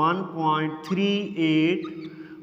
1.38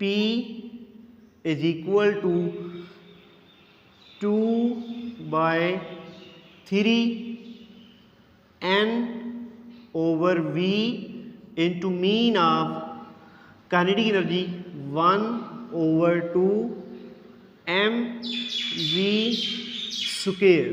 P is equal to 2/3 N/V into mean of kinetic energy 1/2 mv square.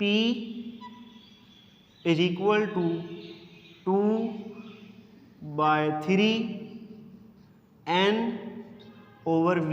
P is equal to 2/3 N/V.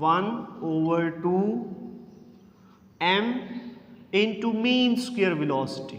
1/2 m into mean square velocity.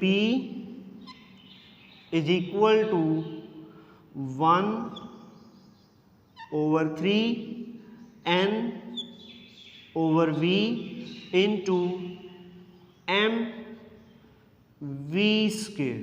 P is equal to 1/3 N/V into mv square.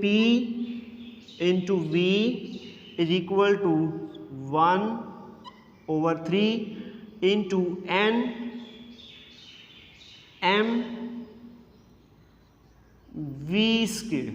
P into v is equal to 1/3 into n mv square.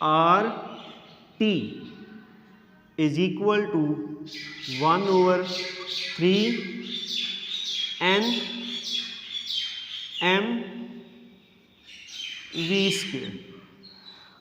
N/T is equal to 1/3 N/mv square.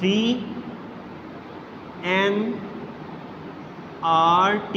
3/N/RT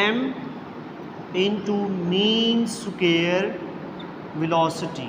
m into mean square velocity.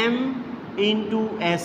m into s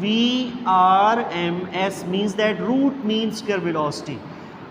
VRMS means that root mean square velocity.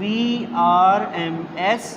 VRMS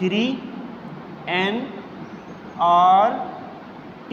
3NRT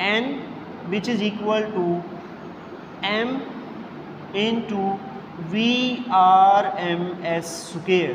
N which is equal to M into VRMS square.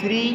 3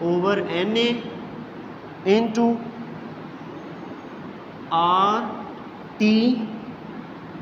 n/na into RT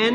n.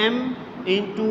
M into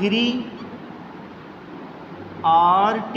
3RT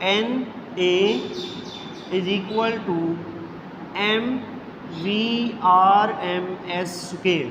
NA is equal to MVRMS square.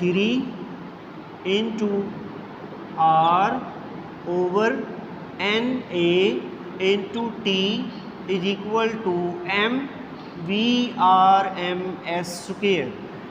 3 into R/NA into T is equal to MVRMS square.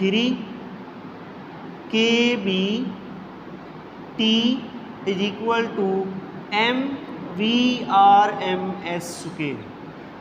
3 KB/T is equal to MVRMS square.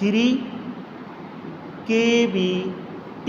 3 KB/T.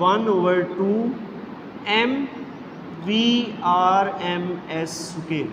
1/2 MVRMS square.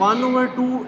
1/2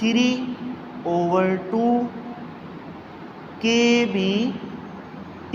3/2 KB/T.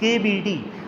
KB/T.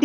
T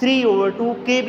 3/2 KB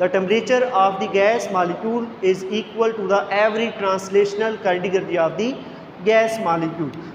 The temperature of the gas molecule is equal to the average translational kinetic energy of the gas molecule.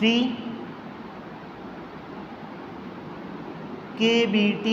3 KBT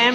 m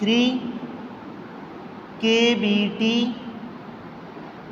3 KBT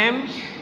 m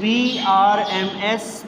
VRMS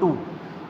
2.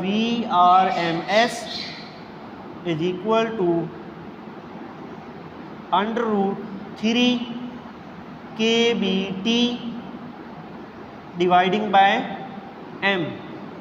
VRMS is equal to under root 3 KBT dividing by m.